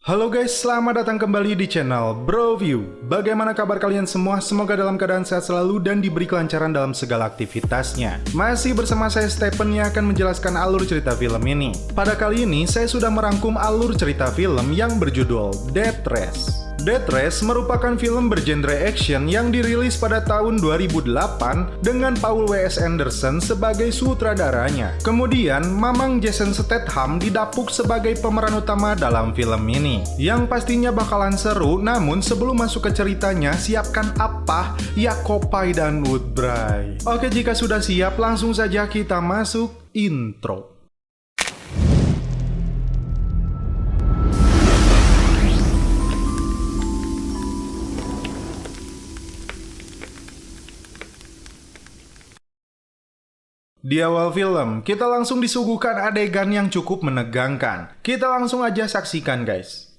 Halo guys, selamat datang kembali di channel BroView. Bagaimana kabar kalian semua? Semoga dalam keadaan sehat selalu dan diberi kelancaran dalam segala aktivitasnya. Masih bersama saya Stephen yang akan menjelaskan alur cerita film ini. Pada kali ini, saya sudah merangkum alur cerita film yang berjudul Death Race. Death Race merupakan film bergenre action yang dirilis pada tahun 2008 dengan Paul W.S. Anderson sebagai sutradaranya. Kemudian, Mamang Jason Statham didapuk sebagai pemeran utama dalam film ini. Yang pastinya bakalan seru, namun sebelum masuk ke ceritanya, siapkan apa? Ya Kopai dan Woodbray. Oke, jika sudah siap, langsung saja kita masuk intro. Di awal film, kita langsung disuguhkan adegan yang cukup menegangkan. Kita langsung aja saksikan guys.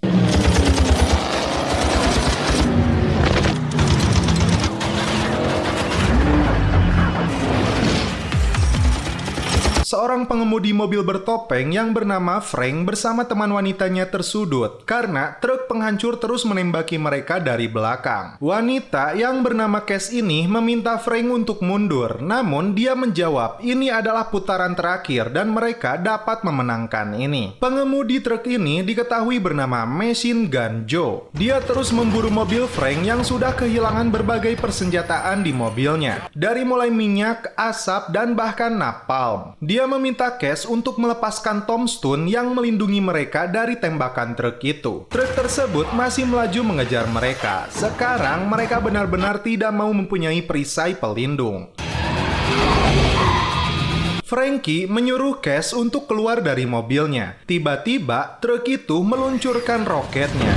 Seorang pengemudi mobil bertopeng yang bernama Frank bersama teman wanitanya tersudut karena truk penghancur terus menembaki mereka dari belakang. Wanita yang bernama Cass ini meminta Frank untuk mundur, namun dia menjawab ini adalah putaran terakhir dan mereka dapat memenangkan ini. Pengemudi truk ini diketahui bernama Machine Gun Joe. Dia terus memburu mobil Frank yang sudah kehilangan berbagai persenjataan di mobilnya, dari mulai minyak, asap, dan bahkan napalm. Dia meminta Cass untuk melepaskan tombstone yang melindungi mereka dari tembakan truk itu. Truk tersebut masih melaju mengejar mereka. Sekarang mereka benar-benar tidak mau mempunyai perisai pelindung. Frankie menyuruh Cass untuk keluar dari mobilnya. Tiba-tiba truk itu meluncurkan roketnya.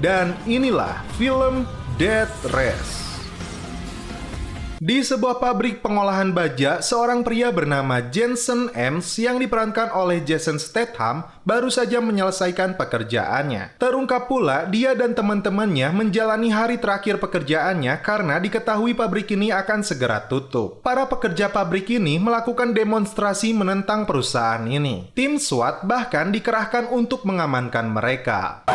Dan inilah film Death Race. Di sebuah pabrik pengolahan baja, seorang pria bernama Jensen Ames yang diperankan oleh Jason Statham baru saja menyelesaikan pekerjaannya. Terungkap pula, dia dan teman-temannya menjalani hari terakhir pekerjaannya karena diketahui pabrik ini akan segera tutup. Para pekerja pabrik ini melakukan demonstrasi menentang perusahaan ini. Tim SWAT bahkan dikerahkan untuk mengamankan mereka.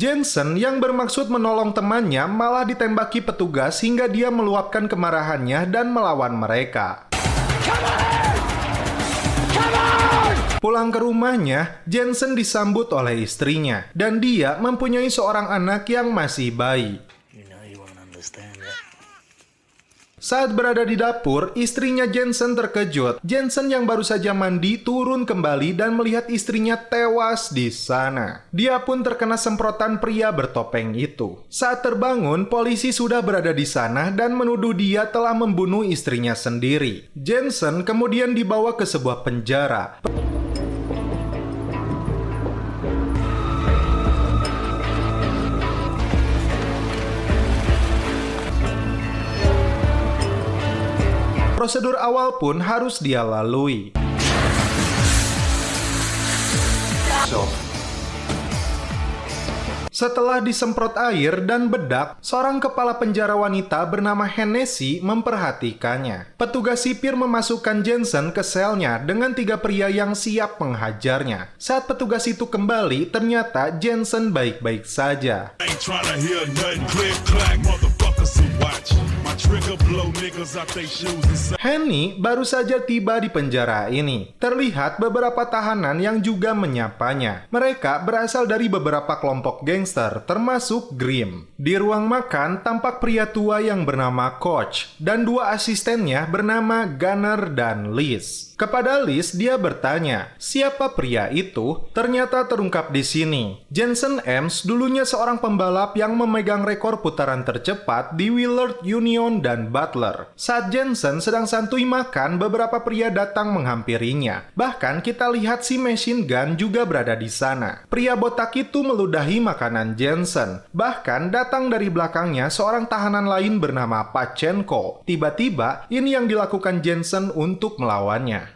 Jensen yang bermaksud menolong temannya malah ditembaki petugas hingga dia meluapkan kemarahannya dan melawan mereka. Pulang ke rumahnya, Jensen disambut oleh istrinya dan dia mempunyai seorang anak yang masih bayi. Saat berada di dapur, istrinya Jensen terkejut. Jensen yang baru saja mandi turun kembali dan melihat istrinya tewas di sana. Dia pun terkena semprotan pria bertopeng itu. Saat terbangun, polisi sudah berada di sana dan menuduh dia telah membunuh istrinya sendiri. Jensen kemudian dibawa ke sebuah penjara. Prosedur awal pun harus dia lalui. Setelah disemprot air dan bedak, seorang kepala penjara wanita bernama Hennessy memperhatikannya. Petugas sipir memasukkan Jensen ke selnya dengan 3 pria yang siap menghajarnya. Saat petugas itu kembali, ternyata Jensen baik-baik saja. Henny baru saja tiba di penjara ini. Terlihat beberapa tahanan yang juga menyapanya. Mereka berasal dari beberapa kelompok gangster, termasuk Grimm. Di ruang makan, tampak pria tua yang bernama Coach, dan 2 asistennya bernama Gunner dan Liz. Kepada Liz, dia bertanya, siapa pria itu? Ternyata terungkap di sini. Jensen Ames dulunya seorang pembalap yang memegang rekor putaran tercepat di Willard, Union, dan Butler. Saat Jensen sedang santuy makan, beberapa pria datang menghampirinya. Bahkan kita lihat si Machine Gun juga berada di sana. Pria botak itu meludahi makanan Jensen. Bahkan datang dari belakangnya seorang tahanan lain bernama Pachenko. Tiba-tiba, ini yang dilakukan Jensen untuk melawannya.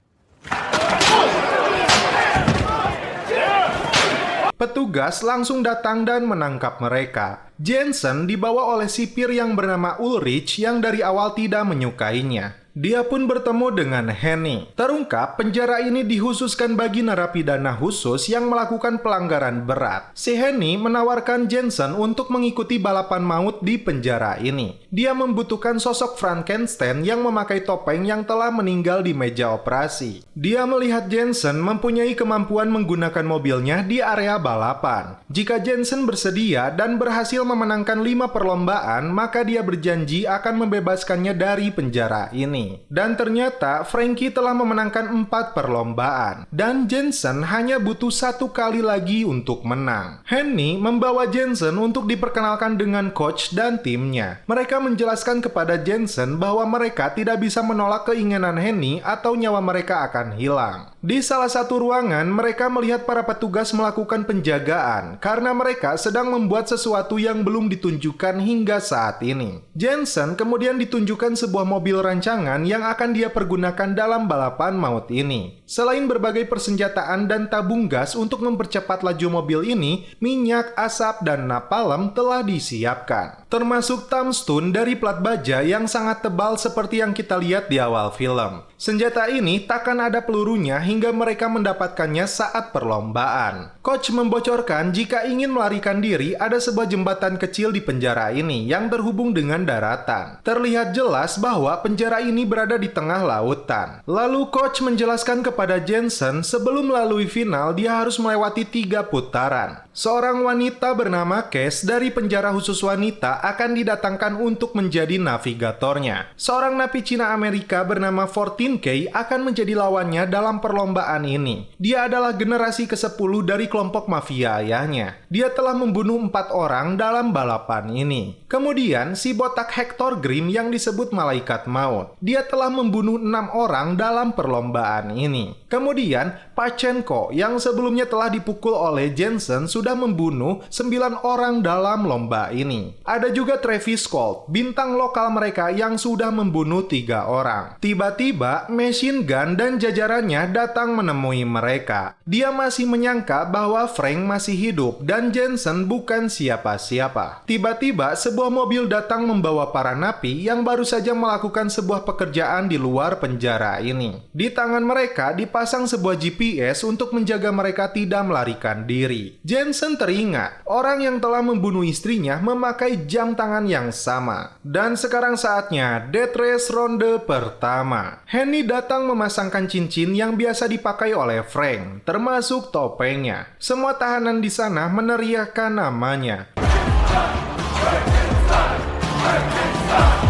Petugas langsung datang dan menangkap mereka. Jensen dibawa oleh sipir yang bernama Ulrich yang dari awal tidak menyukainya. Dia pun bertemu dengan Henny. Terungkap, penjara ini dikhususkan bagi narapidana khusus yang melakukan pelanggaran berat. Si Henny menawarkan Jensen untuk mengikuti balapan maut di penjara ini. Dia membutuhkan sosok Frankenstein yang memakai topeng yang telah meninggal di meja operasi. Dia melihat Jensen mempunyai kemampuan menggunakan mobilnya di area balapan. Jika Jensen bersedia dan berhasil memenangkan 5 perlombaan, maka dia berjanji akan membebaskannya dari penjara ini. Dan ternyata Frankie telah memenangkan 4 perlombaan. Dan Jensen hanya butuh 1 kali lagi untuk menang. Henny membawa Jensen untuk diperkenalkan dengan coach dan timnya. Mereka menjelaskan kepada Jensen bahwa mereka tidak bisa menolak keinginan Henny atau nyawa mereka akan hilang. Di salah satu ruangan, mereka melihat para petugas melakukan penjagaan karena mereka sedang membuat sesuatu yang belum ditunjukkan hingga saat ini. Jensen kemudian ditunjukkan sebuah mobil rancangan yang akan dia pergunakan dalam balapan maut ini. Selain berbagai persenjataan dan tabung gas untuk mempercepat laju mobil ini, minyak, asap, dan napalm telah disiapkan. Termasuk tombstone dari plat baja yang sangat tebal seperti yang kita lihat di awal film. Senjata ini takkan ada pelurunya hingga mereka mendapatkannya saat perlombaan. Coach membocorkan jika ingin melarikan diri, ada sebuah jembatan kecil di penjara ini yang terhubung dengan daratan. Terlihat jelas bahwa penjara ini berada di tengah lautan. Lalu coach menjelaskan kepada Jensen sebelum melalui final dia harus melewati 3 putaran. Seorang wanita bernama Cass dari penjara khusus wanita akan didatangkan untuk menjadi navigatornya. Seorang napi Cina Amerika bernama 14K akan menjadi lawannya dalam perlombaan ini. Dia adalah generasi ke-10 dari kelompok mafia ayahnya. Dia telah membunuh 4 orang dalam balapan ini. Kemudian si botak Hector Grimm yang disebut malaikat maut. Dia telah membunuh 6 orang dalam perlombaan ini. Kemudian Pachenko yang sebelumnya telah dipukul oleh Jensen sudah membunuh 9 orang dalam lomba ini. Ada juga Travis Scott, bintang lokal mereka yang sudah membunuh 3 orang. Tiba-tiba Machine Gun dan jajarannya datang menemui mereka. Dia masih menyangka bahwa Frank masih hidup dan Jensen bukan siapa-siapa. Tiba-tiba sebuah mobil datang membawa para napi yang baru saja melakukan sebuah pekerjaan di luar penjara ini. Di tangan mereka dipasang sebuah GPS untuk menjaga mereka tidak melarikan diri. Jensen teringat, orang yang telah membunuh istrinya memakai jam tangan yang sama. Dan sekarang saatnya Death Race ronde pertama. Henny datang memasangkan cincin yang biasa dipakai oleh Frank, termasuk topengnya. Semua tahanan di sana meneriakkan namanya.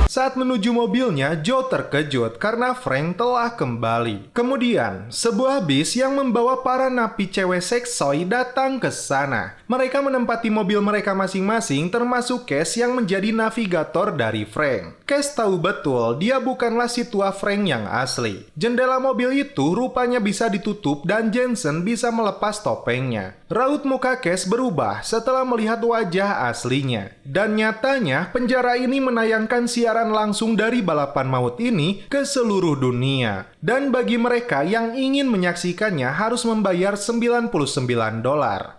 Saat menuju mobilnya, Joe terkejut karena Frank telah kembali. Kemudian, sebuah bis yang membawa para napi cewek seksoi datang ke sana. Mereka menempati mobil mereka masing-masing, termasuk Cass yang menjadi navigator dari Frank. Cass tahu betul dia bukanlah si tua Frank yang asli. Jendela mobil itu rupanya bisa ditutup dan Jensen bisa melepas topengnya. Raut muka Cass berubah setelah melihat wajah aslinya. Dan nyatanya, penjara ini menayangkan siaran langsung dari balapan maut ini ke seluruh dunia. Dan bagi mereka yang ingin menyaksikannya harus membayar $99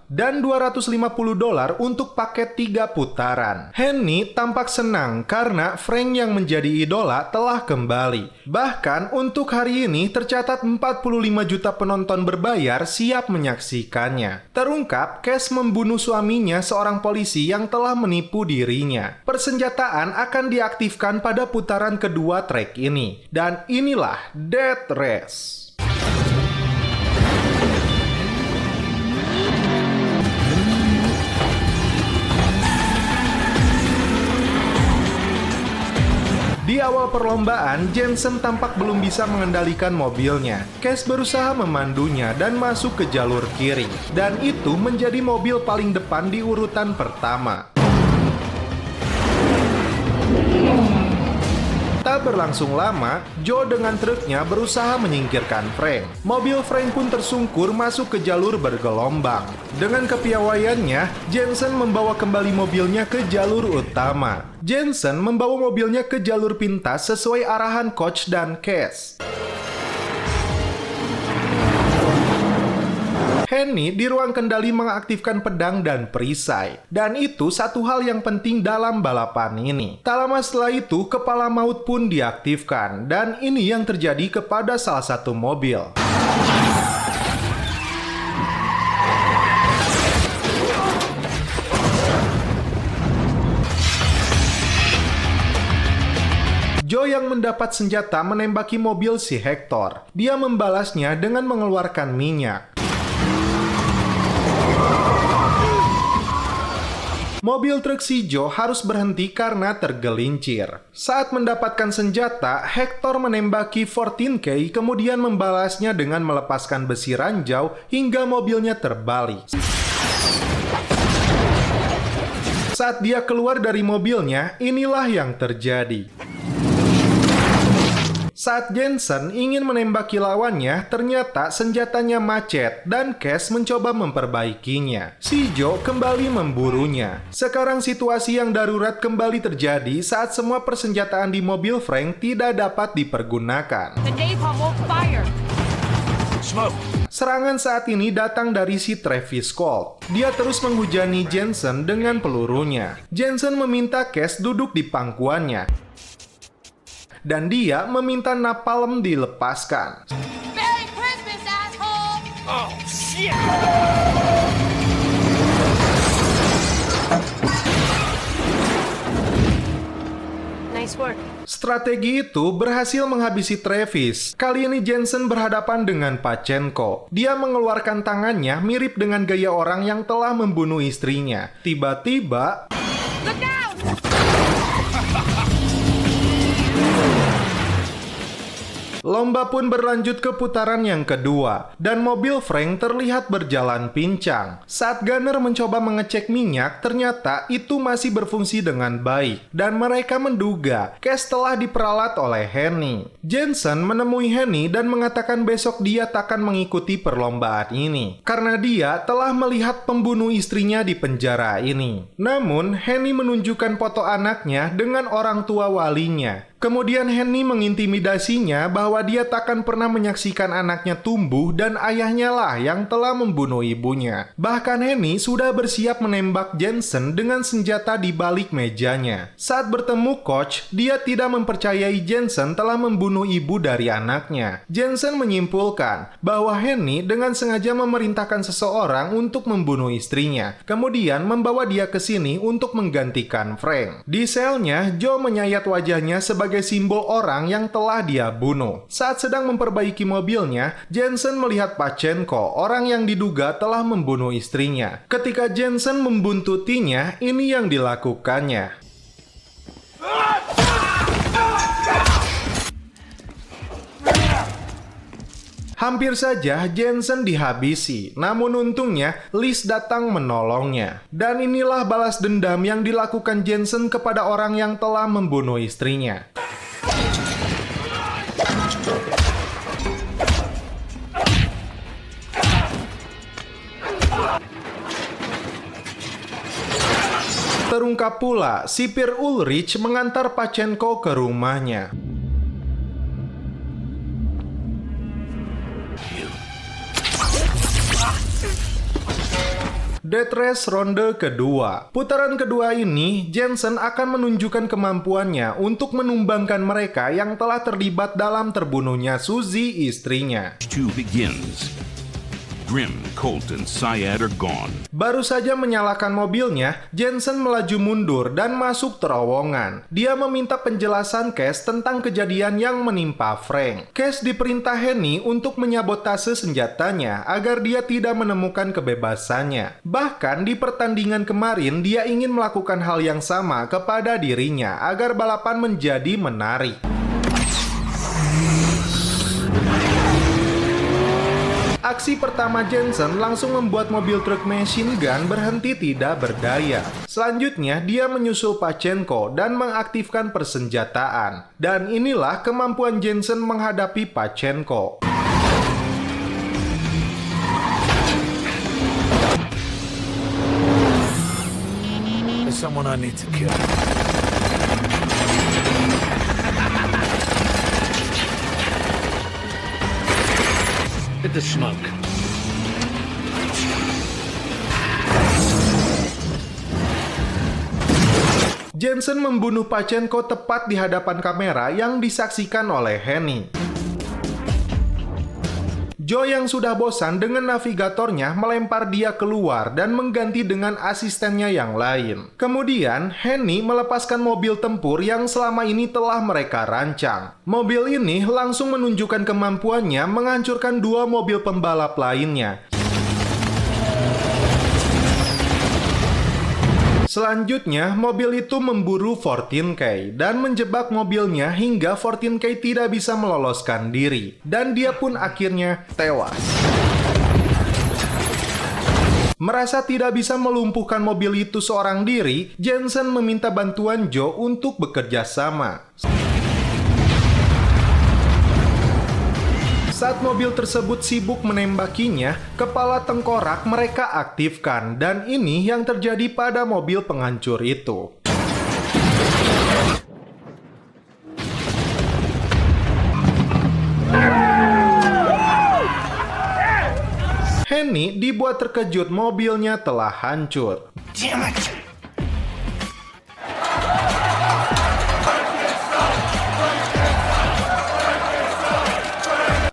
dan $250 untuk paket 3 putaran. Henny tampak senang karena Frank yang menjadi idola telah kembali. Bahkan untuk hari ini tercatat 45 juta penonton berbayar siap menyaksikannya. Terungkap, Cass membunuh suaminya, seorang polisi yang telah menipu dirinya. Persenjataan akan diaktifkan pada putaran kedua trek ini. Dan inilah Death Race. Di awal perlombaan, Jensen tampak belum bisa mengendalikan mobilnya. Cass berusaha memandunya dan masuk ke jalur kiri. Dan itu menjadi mobil paling depan di urutan pertama. Tak berlangsung lama, Joe dengan truknya berusaha menyingkirkan Frank. Mobil Frank pun tersungkur masuk ke jalur bergelombang. Dengan kepiawaiannya, Jensen membawa kembali mobilnya ke jalur utama. Jensen membawa mobilnya ke jalur pintas sesuai arahan coach dan Cass. Henny di ruang kendali mengaktifkan pedang dan perisai. Dan itu satu hal yang penting dalam balapan ini. Tak lama setelah itu, kepala maut pun diaktifkan. Dan ini yang terjadi kepada salah satu mobil. Joe yang mendapat senjata menembaki mobil si Hector. Dia membalasnya dengan mengeluarkan minyak. Mobil truk si Joe harus berhenti karena tergelincir. Saat mendapatkan senjata, Hector menembaki 14K kemudian membalasnya dengan melepaskan besi ranjau hingga mobilnya terbalik. Saat dia keluar dari mobilnya, inilah yang terjadi. Saat Jensen ingin menembaki lawannya, ternyata senjatanya macet dan Cash mencoba memperbaikinya. Si Joe kembali memburunya. Sekarang situasi yang darurat kembali terjadi saat semua persenjataan di mobil Frank tidak dapat dipergunakan. Serangan saat ini datang dari si Travis Colt. Dia terus menghujani Jensen dengan pelurunya. Jensen meminta Cash duduk di pangkuannya. Dan dia meminta napalm dilepaskan. Merry Christmas, asshole! Oh, shit! Nice work. Strategi itu berhasil menghabisi Travis. Kali ini Jensen berhadapan dengan Pachenko. Dia mengeluarkan tangannya mirip dengan gaya orang yang telah membunuh istrinya. Tiba-tiba... Look out! Lomba pun berlanjut ke putaran yang kedua, dan mobil Frank terlihat berjalan pincang. Saat gunner mencoba mengecek minyak, ternyata itu masih berfungsi dengan baik, dan mereka menduga Cash telah diperalat oleh Henny. Jensen menemui Henny dan mengatakan besok dia takkan mengikuti perlombaan ini, karena dia telah melihat pembunuh istrinya di penjara ini. Namun, Henny menunjukkan foto anaknya dengan orang tua walinya. Kemudian Henny mengintimidasinya bahwa dia takkan pernah menyaksikan anaknya tumbuh dan ayahnya lah yang telah membunuh ibunya. Bahkan Henny sudah bersiap menembak Jensen dengan senjata di balik mejanya. Saat bertemu coach, dia tidak mempercayai Jensen telah membunuh ibu dari anaknya. Jensen menyimpulkan bahwa Henny dengan sengaja memerintahkan seseorang untuk membunuh istrinya, kemudian membawa dia ke sini untuk menggantikan Frank. Di selnya, Joe menyayat wajahnya sebagai simbol orang yang telah dia bunuh. Saat sedang memperbaiki mobilnya, Jensen melihat Pachenko, orang yang diduga telah membunuh istrinya. Ketika Jensen membuntutinya, ini yang dilakukannya. Hampir saja Jensen dihabisi, namun untungnya Liz datang menolongnya. Dan inilah balas dendam yang dilakukan Jensen kepada orang yang telah membunuh istrinya. Terungkap pula, sipir Ulrich mengantar Pachenko ke rumahnya. Death Race ronde kedua. Putaran kedua ini, Jensen akan menunjukkan kemampuannya untuk menumbangkan mereka yang telah terlibat dalam terbunuhnya Suzy, istrinya. Grim, Colt, and Syed are gone. Baru saja menyalakan mobilnya, Jensen melaju mundur dan masuk terowongan. Dia meminta penjelasan Cash tentang kejadian yang menimpa Frank. Cash diperintah Henny untuk menyabotase senjatanya agar dia tidak menemukan kebebasannya. Bahkan di pertandingan kemarin, dia ingin melakukan hal yang sama kepada dirinya agar balapan menjadi menarik. Aksi pertama Jensen langsung membuat mobil truk machine gun berhenti tidak berdaya. Selanjutnya, dia menyusul Pachenko dan mengaktifkan persenjataan. Dan inilah kemampuan Jensen menghadapi Pachenko. There's someone I need to kill. Hit the smoke. Jensen membunuh Pachenko tepat di hadapan kamera yang disaksikan oleh Henny. Joe yang sudah bosan dengan navigatornya melempar dia keluar dan mengganti dengan asistennya yang lain. Kemudian, Henny melepaskan mobil tempur yang selama ini telah mereka rancang. Mobil ini langsung menunjukkan kemampuannya menghancurkan 2 mobil pembalap lainnya. Selanjutnya, mobil itu memburu 14K dan menjebak mobilnya hingga 14K tidak bisa meloloskan diri. Dan dia pun akhirnya tewas. Merasa tidak bisa melumpuhkan mobil itu seorang diri, Jensen meminta bantuan Joe untuk bekerja sama. Saat mobil tersebut sibuk menembakinya, kepala tengkorak mereka aktifkan, dan ini yang terjadi pada mobil penghancur itu. Henny dibuat terkejut mobilnya telah hancur.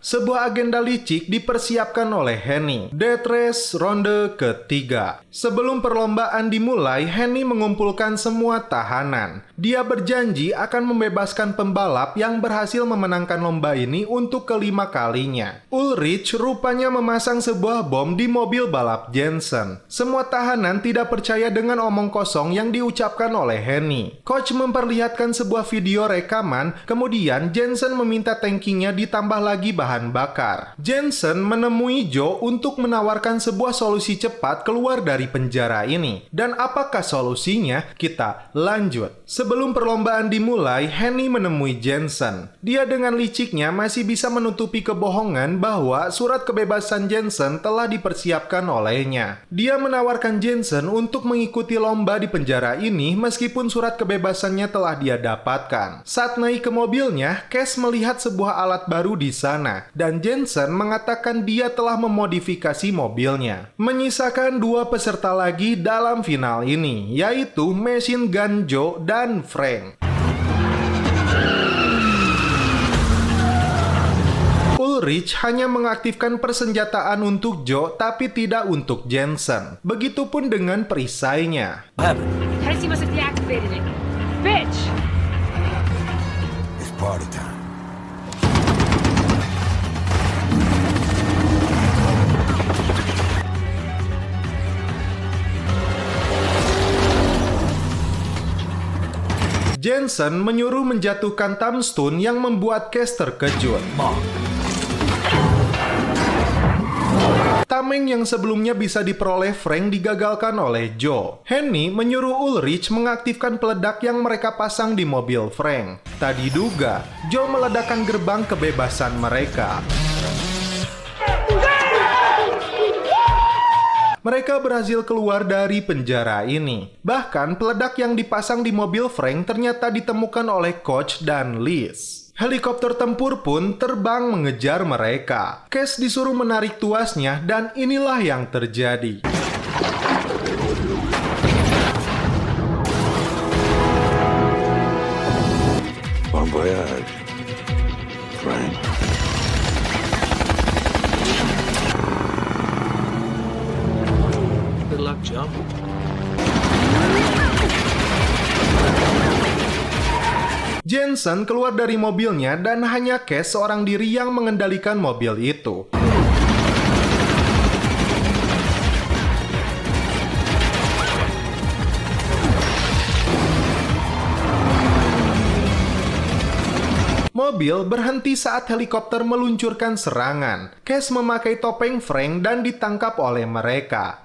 Sebuah agenda licik dipersiapkan oleh Henny. Death Race ronde ketiga. Sebelum perlombaan dimulai, Henny mengumpulkan semua tahanan. Dia berjanji akan membebaskan pembalap yang berhasil memenangkan lomba ini untuk kelima kalinya. Ulrich rupanya memasang sebuah bom di mobil balap Jensen. Semua tahanan tidak percaya dengan omong kosong yang diucapkan oleh Henny. Coach memperlihatkan sebuah video rekaman, kemudian Jensen meminta tankinya ditambah lagi bahan bakar. Jensen menemui Joe untuk menawarkan sebuah solusi cepat keluar dari penjara ini. Dan apakah solusinya? Kita lanjut. Sebelum perlombaan dimulai, Henny menemui Jensen. Dia dengan liciknya masih bisa menutupi kebohongan bahwa surat kebebasan Jensen telah dipersiapkan olehnya. Dia menawarkan Jensen untuk mengikuti lomba di penjara ini meskipun surat kebebasannya telah dia dapatkan. Saat naik ke mobilnya, Cass melihat sebuah alat baru di sana. Dan Jensen mengatakan dia telah memodifikasi mobilnya. Menyisakan 2 peserta lagi dalam final ini, yaitu Machine Gun Joe dan Frank. Ulrich hanya mengaktifkan persenjataan untuk Joe tapi tidak untuk Jensen. Begitupun dengan perisainya. Hennessy must have deactivated it. Bitch! It's party time. Jensen menyuruh menjatuhkan tombstone yang membuat Cass terkejut. Tameng yang sebelumnya bisa diperoleh Frank digagalkan oleh Joe. Henny menyuruh Ulrich mengaktifkan peledak yang mereka pasang di mobil Frank. Tak diduga, Joe meledakkan gerbang kebebasan mereka. Mereka berhasil keluar dari penjara ini. Bahkan peledak yang dipasang di mobil Frank ternyata ditemukan oleh Coach dan Liz. Helikopter tempur pun terbang mengejar mereka. Cass disuruh menarik tuasnya dan inilah yang terjadi. Bon voyage, Frank. Good luck, Joe. Jensen keluar dari mobilnya dan hanya Cass seorang diri yang mengendalikan mobil itu. Mobil berhenti saat helikopter meluncurkan serangan. Cass memakai topeng Frank dan ditangkap oleh mereka.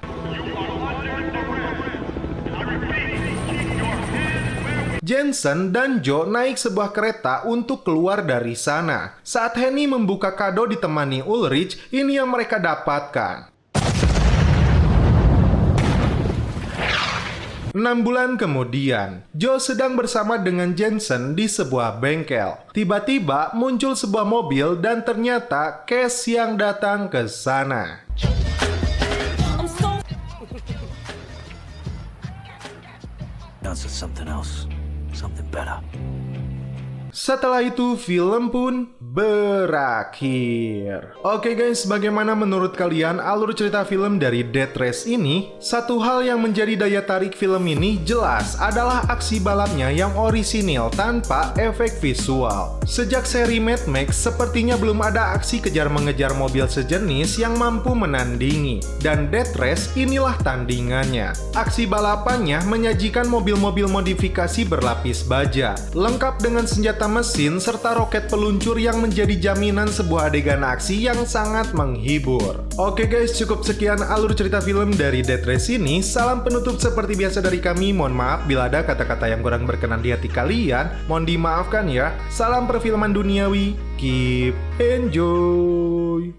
Jensen dan Joe naik sebuah kereta untuk keluar dari sana. Saat Henny membuka kado ditemani Ulrich, ini yang mereka dapatkan. 6 bulan kemudian, Joe sedang bersama dengan Jensen di sebuah bengkel. Tiba-tiba muncul sebuah mobil dan ternyata Cass yang datang ke sana. Now to something else. something better. Setelah itu film pun berakhir. Oke guys, bagaimana menurut kalian alur cerita film dari Death Race ini? Satu hal yang menjadi daya tarik film ini jelas adalah aksi balapnya yang orisinil tanpa efek visual. Sejak seri Mad Max, sepertinya belum ada aksi kejar-mengejar mobil sejenis yang mampu menandingi. Dan Death Race inilah tandingannya. Aksi balapannya menyajikan mobil-mobil modifikasi berlapis baja, lengkap dengan senjata mesin serta roket peluncur yang menjadi jaminan sebuah adegan aksi yang sangat menghibur. Oke guys, cukup sekian alur cerita film dari Death Race ini. Salam penutup seperti biasa dari kami. Mohon maaf bila ada kata-kata yang kurang berkenan di hati kalian. Mohon dimaafkan ya. Salam perfilman duniawi. Keep enjoy.